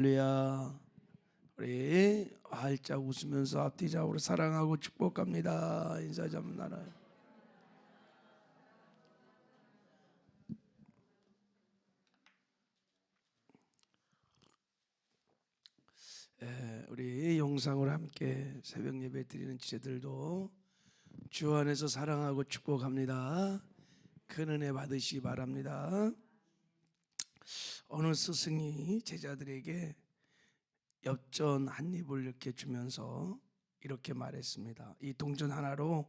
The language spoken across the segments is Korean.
할렐루야. 우리 활짝 웃으면서 앞뒤좌우로 사랑하고 축복합니다. 인사 좀 나눠요. 우리 영상으로 함께 새벽 예배 드리는 지체들도 주 안에서 사랑하고 축복합니다. 큰 은혜 받으시기 바랍니다. 어느 스승이 제자들에게 엽전 한 입을 이렇게 주면서 이렇게 말했습니다. 이 동전 하나로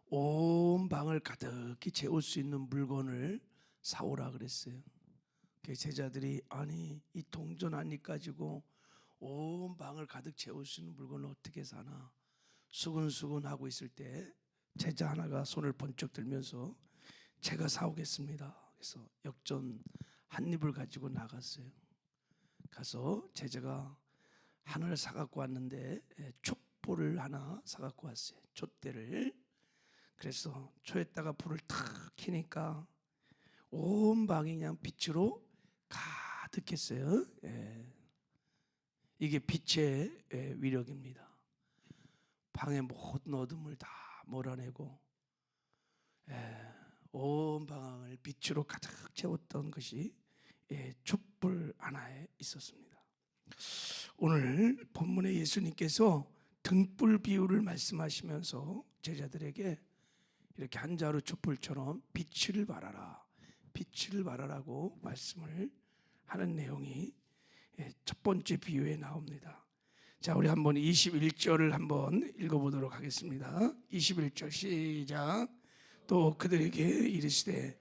온 방을 가득히 채울 수 있는 물건을 사오라 그랬어요. 그 제자들이 아니 이 동전 한 입 가지고 온 방을 가득 채울 수 있는 물건을 어떻게 사나 수근수근 하고 있을 때 제자 하나가 손을 번쩍 들면서 제가 사오겠습니다. 그래서 역전 한 입을 가지고 나갔어요. 가서 제자가 하나를 사갖고 왔는데 촛불을 하나 사갖고 왔어요. 촛대를. 그래서 초에다가 불을 탁 켜니까 온 방이 그냥 빛으로 가득했어요. 이게 빛의 위력입니다. 방의 모든 어둠을 다 몰아내고 온 방을 빛으로 가득 채웠던 것이 촛불 하나에 있었습니다. 오늘 본문에 예수님께서 등불 비유를 말씀하시면서 제자들에게 이렇게 한 자루 촛불처럼 빛을 발하라, 빛을 발하라고 말씀을 하는 내용이 첫 번째 비유에 나옵니다. 자, 우리 한번 21절을 한번 읽어보도록 하겠습니다. 21절 시작. 또 그들에게 이르시되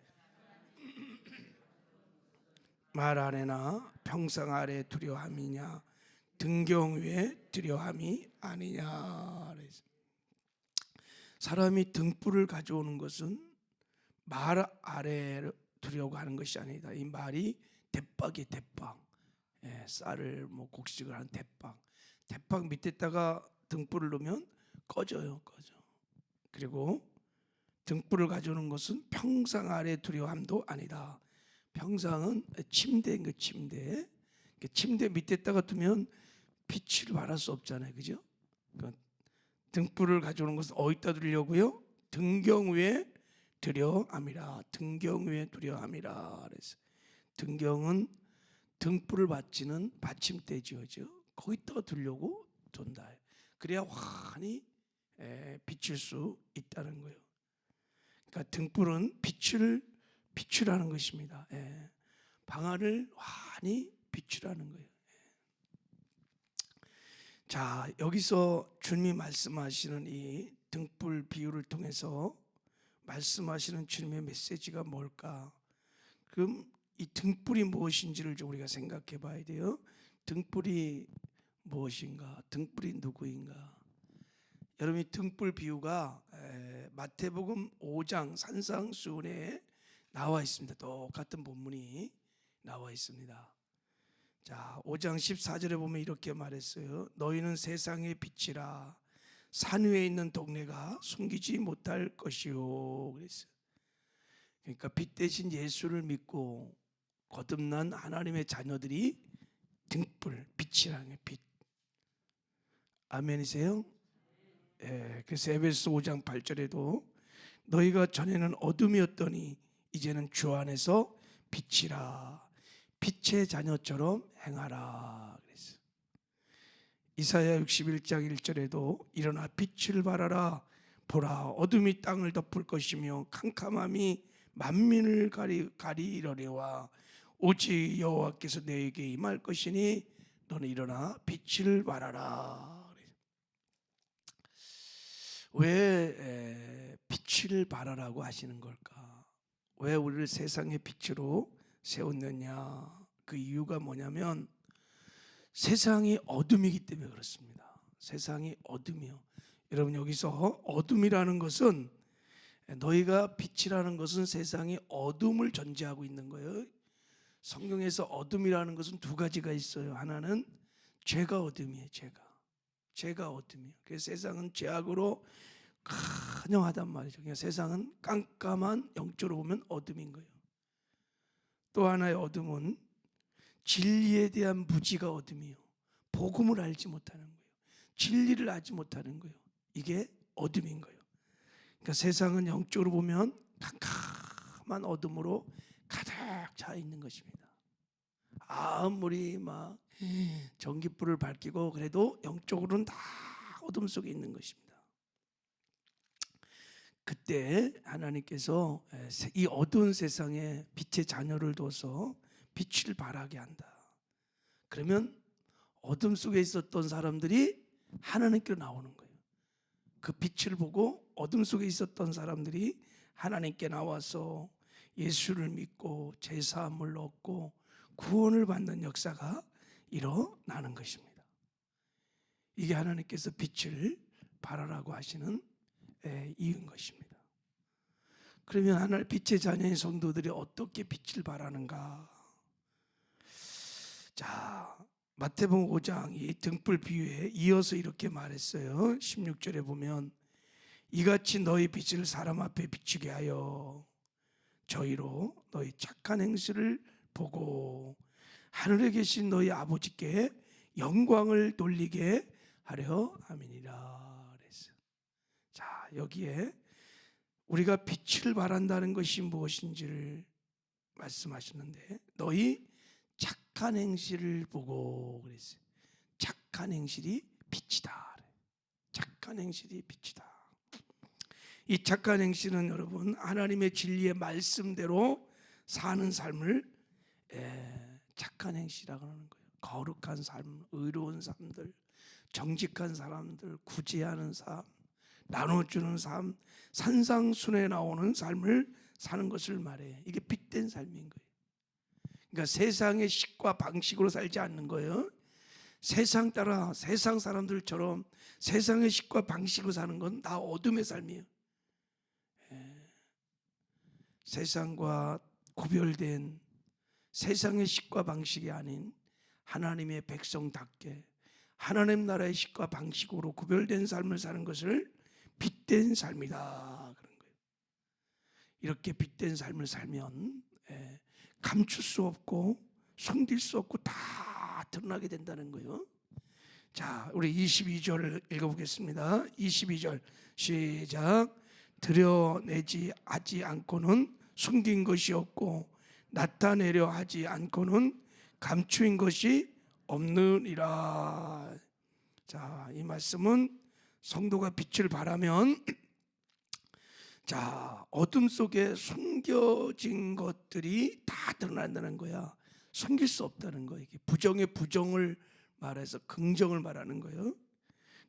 말 아래나 평상 아래 두려함이냐 등경 위에 두려함이 아니냐. 사람이 등불을 가져오는 것은 말 아래 두려고 하는 것이 아니다. 이 말이 대박이 대박. 쌀을 곡식을 하는 대박 밑에다가 등불을 놓으면 꺼져요. 그리고 등불을 가져오는 것은 평상 아래 두려움도 아니다. 평상은 침대인 거 침대. 침대 밑에다가 두면 빛을 발할 수 없잖아요, 그죠? 등불을 가져오는 것은 어디다 두려고요? 등경 위에 두려함이라. 등경 위에 두려함이라. 그래서 등경은 등불을 받치는 받침대죠, 그죠? 거기다가 두려고 둔다. 그래야 환히 비칠 수 있다는 거예요. 그러니까 등불은 비추라는 것입니다. 방 안을 환히 비추라는 거예요. 자, 여기서 주님이 말씀하시는 이 등불 비유를 통해서 말씀하시는 주님의 메시지가 뭘까? 그럼 이 등불이 무엇인지를 좀 우리가 생각해 봐야 돼요. 등불이 무엇인가? 등불이 누구인가? 여러분, 이 등불 비유가 마태복음 5장 산상수훈에 나와 있습니다. 똑같은 본문이 나와 있습니다. 자, 5장 14절에 보면 이렇게 말했어요. 너희는 세상의 빛이라. 산 위에 있는 동네가 숨기지 못할 것이요. 그랬어요. 그러니까 빛 대신 예수를 믿고 거듭난 하나님의 자녀들이 등불, 빛이라는 빛. 아멘이세요? 그래서 에베소 5장 8절에도 너희가 전에는 어둠이었더니 이제는 주 안에서 빛이라. 빛의 자녀처럼 행하라. 그랬어요. 이사야 61장 1절에도 일어나 빛을 발하라. 보라, 어둠이 땅을 덮을 것이며 캄캄함이 만민을 가리려니와 오직 여호와께서 너에게 임할 것이니 너는 일어나 빛을 발하라. 왜 빛을 발하라고 하시는 걸까? 왜 우리를 세상의 빛으로 세웠느냐? 그 이유가 뭐냐면 세상이 어둠이기 때문에 그렇습니다. 세상이 어둠이요. 여러분, 여기서 어둠이라는 것은 너희가 빛이라는 것은 세상이 어둠을 전제하고 있는 거예요. 성경에서 어둠이라는 것은 두 가지가 있어요. 하나는 죄가 어둠이에요. 죄가 어둠이에요. 그래서 세상은 죄악으로 간영하단 말이죠. 그냥 세상은 깜깜한 영적으로 보면 어둠인 거예요. 또 하나의 어둠은 진리에 대한 무지가 어둠이요. 복음을 알지 못하는 거예요. 진리를 알지 못하는 거예요. 이게 어둠인 거예요. 그러니까 세상은 영적으로 보면 캄캄한 어둠으로 가득 차 있는 것입니다. 아무리 막 전깃불을 밝히고 그래도 영적으로는 다 어둠 속에 있는 것입니다. 그때 하나님께서 이 어두운 세상에 빛의 자녀를 둬서 빛을 발하게 한다. 그러면 어둠 속에 있었던 사람들이 하나님께로 나오는 거예요. 그 빛을 보고 어둠 속에 있었던 사람들이 하나님께 나와서 예수를 믿고 제사함을 얻고 구원을 받는 역사가 일어나는 것입니다. 이게 하나님께서 빛을 발하라고 하시는 이유인 것입니다. 그러면 하나님 빛의 자녀인 성도들이 어떻게 빛을 발하는가? 자, 마태복음 5장 이 등불 비유에 이어서 이렇게 말했어요. 16절에 보면 이같이 너희 빛을 사람 앞에 비추게 하여 저희로 너희 착한 행실을 보고 하늘에 계신 너희 아버지께 영광을 돌리게 하려 함이니라 그랬어요. 자, 여기에 우리가 빛을 발한다는 것이 무엇인지를 말씀하셨는데 너희 착한 행실을 보고 그랬어요. 착한 행실이 빛이다. 착한 행실이 빛이다. 이 착한 행실은 여러분 하나님의 진리의 말씀대로 사는 삶을 착한 행실이라고 하는 거예요. 거룩한 삶, 의로운 삶들, 정직한 사람들, 구제하는 삶, 나눠주는 삶, 산상순에 나오는 삶을 사는 것을 말해요. 이게 빛된 삶인 거예요. 그러니까 세상의 식과 방식으로 살지 않는 거예요. 세상 따라 세상 사람들처럼 세상의 식과 방식으로 사는 건 다 어둠의 삶이에요. 세상과 구별된 세상의 식과 방식이 아닌 하나님의 백성답게 하나님 나라의 식과 방식으로 구별된 삶을 사는 것을 빛된 삶이다 그런 거예요. 이렇게 빛된 삶을 살면 감출 수 없고 숨길 수 없고 다 드러나게 된다는 거예요. 자, 우리 22절 읽어보겠습니다. 22절 시작. 드러내지 하지 않고는 숨긴 것이 없고 나타내려 하지 않고는 감추인 것이 없느니라. 자, 이 말씀은 성도가 빛을 발하면 자, 어둠 속에 숨겨진 것들이 다 드러난다는 거야. 숨길 수 없다는 거야. 이게 부정의 부정을 말해서 긍정을 말하는 거예요.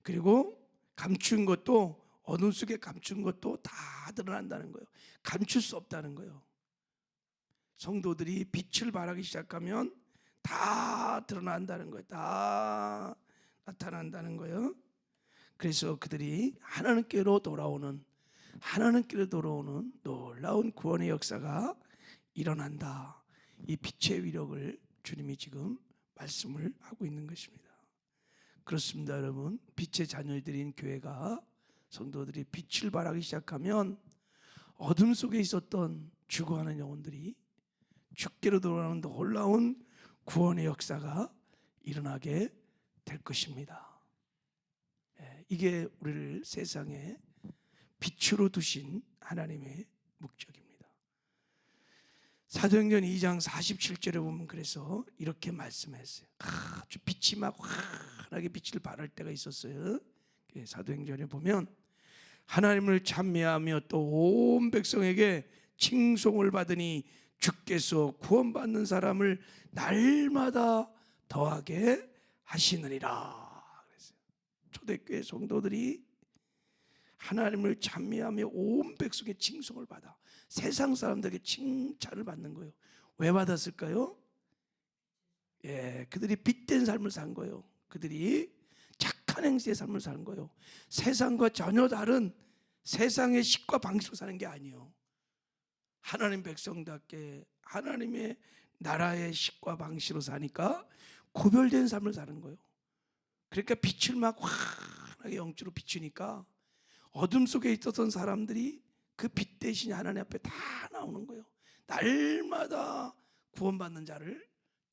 그리고 감춘 것도 어둠 속에 감춘 것도 다 드러난다는 거예요. 감출 수 없다는 거예요. 성도들이 빛을 발하기 시작하면 다 드러난다는 거예요. 다 나타난다는 거예요. 그래서 그들이 하나님께로 돌아오는 놀라운 구원의 역사가 일어난다. 이 빛의 위력을 주님이 지금 말씀을 하고 있는 것입니다. 그렇습니다, 여러분. 빛의 자녀들인 교회가 성도들이 빛을 발하기 시작하면 어둠 속에 있었던 죽어가는 영혼들이 주께로 돌아오는 놀라운 구원의 역사가 일어나게 될 것입니다. 이게 우리를 세상에 빛으로 두신 하나님의 목적입니다. 사도행전 2장 47절에 보면 그래서 이렇게 말씀했어요. 아주 빛이 막 환하게 빛을 발할 때가 있었어요. 사도행전에 보면 하나님을 찬미하며 또 온 백성에게 칭송을 받으니 주께서 구원받는 사람을 날마다 더하게 하시느니라. 그랬어요. 초대교회 성도들이 하나님을 찬미하며 온 백성의 칭송을 받아 세상 사람들에게 칭찬을 받는 거예요. 왜 받았을까요? 그들이 빛된 삶을 산 거예요. 그들이 착한 행실의 삶을 사는 거예요. 세상과 전혀 다른 세상의 식과 방식으로 사는 게 아니에요. 하나님 백성답게 하나님의 나라의 식과 방식으로 사니까 구별된 삶을 사는 거예요. 그러니까 빛을 막 환하게 영적으로 비추니까 어둠 속에 있었던 사람들이 그 빛 대신 하나님 앞에 다 나오는 거예요. 날마다 구원받는 자를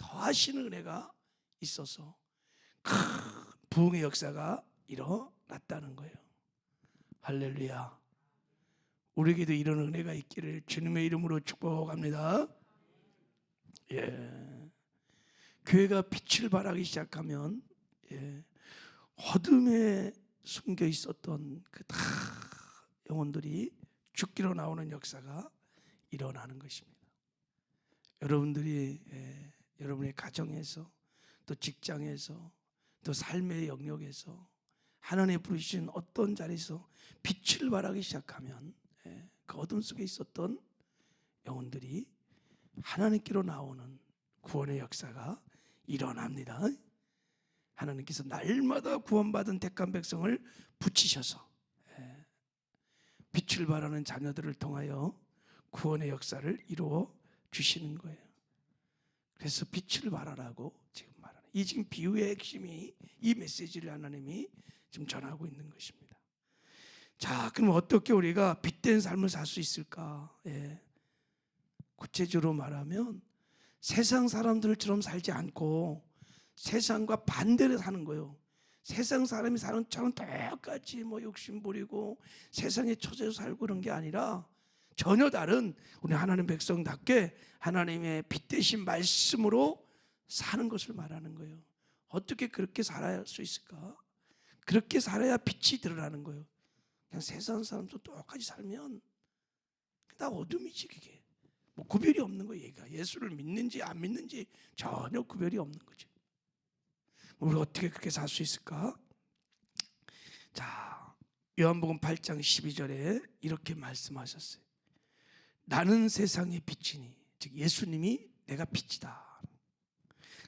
더하시는 은혜가 있어서 큰 부흥의 역사가 일어났다는 거예요. 할렐루야. 우리에게도 이런 은혜가 있기를 주님의 이름으로 축복합니다. 교회가 빛을 발하기 시작하면 어둠에 숨겨 있었던 그 다 영혼들이 죽기로 나오는 역사가 일어나는 것입니다. 여러분들이 여러분의 가정에서 또 직장에서 또 삶의 영역에서 하나님 부르신 어떤 자리에서 빛을 발하기 시작하면 그 어둠 속에 있었던 영혼들이 하나님께로 나오는 구원의 역사가 일어납니다. 하나님께서 날마다 구원받은 택한 백성을 붙이셔서 빛을 발하는 자녀들을 통하여 구원의 역사를 이루어 주시는 거예요. 그래서 빛을 발하라고 지금 말하는, 이 지금 비유의 핵심이 이 메시지를 하나님이 지금 전하고 있는 것입니다. 자, 그럼 어떻게 우리가 빛된 삶을 살 수 있을까? 구체적으로 말하면 세상 사람들처럼 살지 않고 세상과 반대로 사는 거예요. 세상 사람이 사는 처럼 똑같이 욕심 부리고 세상에 처져서 살고 그런 게 아니라 전혀 다른 우리 하나님 백성답게 하나님의 빛되신 말씀으로 사는 것을 말하는 거예요. 어떻게 그렇게 살아야 할 수 있을까? 그렇게 살아야 빛이 드러나는 거예요. 그냥 세상 사람도 똑같이 살면 다 어둠이지. 그게 구별이 없는 거예요. 얘가 예수를 믿는지 안 믿는지 전혀 구별이 없는 거죠. 우리 어떻게 그렇게 살 수 있을까? 자, 요한복음 8장 12절에 이렇게 말씀하셨어요. 나는 세상의 빛이니, 즉 예수님이 내가 빛이다.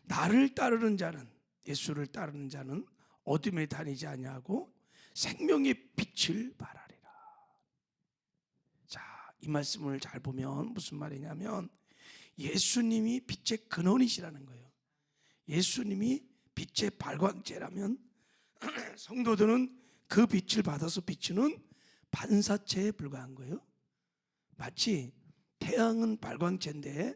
나를 따르는 자는, 예수를 따르는 자는 어둠에 다니지 아니하고 생명의 빛을 발하리라. 자, 이 말씀을 잘 보면 무슨 말이냐면 예수님이 빛의 근원이시라는 거예요. 예수님이 빛의 발광체라면 성도들은 그 빛을 받아서 비추는 반사체에 불과한 거예요. 마치 태양은 발광체인데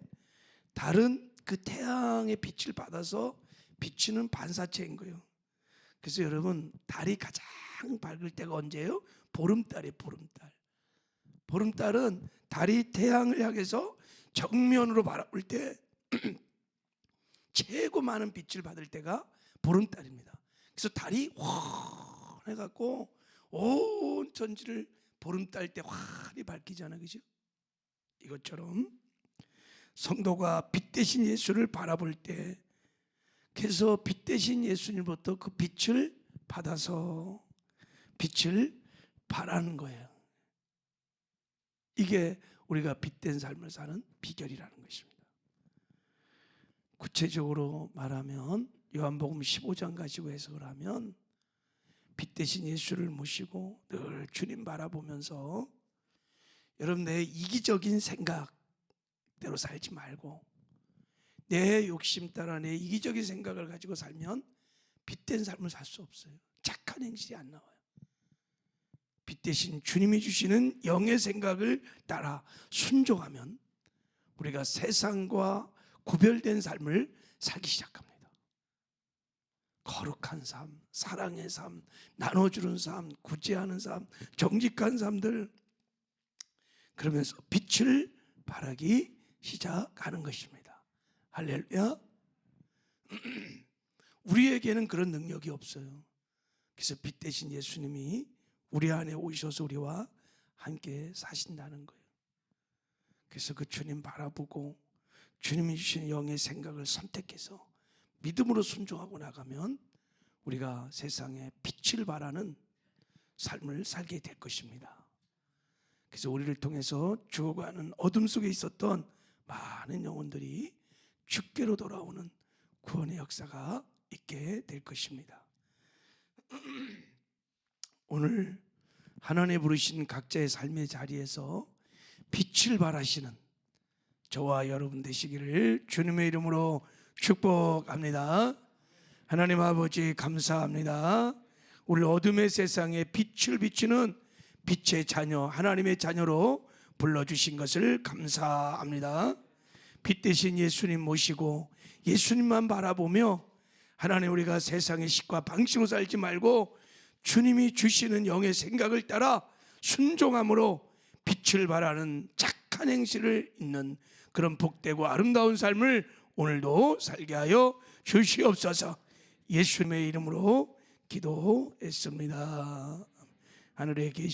달은 그 태양의 빛을 받아서 비추는 반사체인 거예요. 그래서 여러분, 달이 가장 밝을 때가 언제예요? 보름달이에요. 보름달. 보름달은 달이 태양을 향해서 정면으로 바라볼 때 최고 많은 빛을 받을 때가 보름달입니다. 그래서 달이 환해갖고 온 천지를 보름달 때 환히 밝히잖아요. 그죠? 이것처럼 성도가 빛 대신 예수를 바라볼 때, 그래서 빛 대신 예수님부터 그 빛을 받아서 빛을 발하는 거예요. 이게 우리가 빛된 삶을 사는 비결이라는 것입니다. 구체적으로 말하면 요한복음 15장 가지고 해석을 하면 빛 대신 예수를 모시고 늘 주님 바라보면서 여러분, 내 이기적인 생각대로 살지 말고 내 욕심 따라 내 이기적인 생각을 가지고 살면 빛된 삶을 살 수 없어요. 착한 행실이 안 나와요. 빛 대신 주님이 주시는 영의 생각을 따라 순종하면 우리가 세상과 구별된 삶을 살기 시작합니다. 거룩한 삶, 사랑의 삶, 나눠주는 삶, 구제하는 삶, 정직한 삶들, 그러면서 빛을 발하기 시작하는 것입니다. 할렐루야. 우리에게는 그런 능력이 없어요. 그래서 빛 대신 예수님이 우리 안에 오셔서 우리와 함께 사신다는 거예요. 그래서 그 주님 바라보고 주님이 주신 영의 생각을 선택해서 믿음으로 순종하고 나가면 우리가 세상에 빛을 발하는 삶을 살게 될 것입니다. 그래서 우리를 통해서 죽어가는 어둠 속에 있었던 많은 영혼들이 주께로 돌아오는 구원의 역사가 있게 될 것입니다. 오늘 하나님 부르신 각자의 삶의 자리에서 빛을 발하시는 저와 여러분 되시기를 주님의 이름으로 축복합니다. 하나님 아버지 감사합니다. 우리 어둠의 세상에 빛을 비추는 빛의 자녀, 하나님의 자녀로 불러주신 것을 감사합니다. 빛 대신 예수님 모시고 예수님만 바라보며 하나님, 우리가 세상의 식과 방식으로 살지 말고 주님이 주시는 영의 생각을 따라 순종함으로 빛을 발하는 착한 행실을 잇는 그런 복되고 아름다운 삶을 오늘도 살게 하여 주시옵소서. 예수님의 이름으로 기도했습니다. 하늘에 계신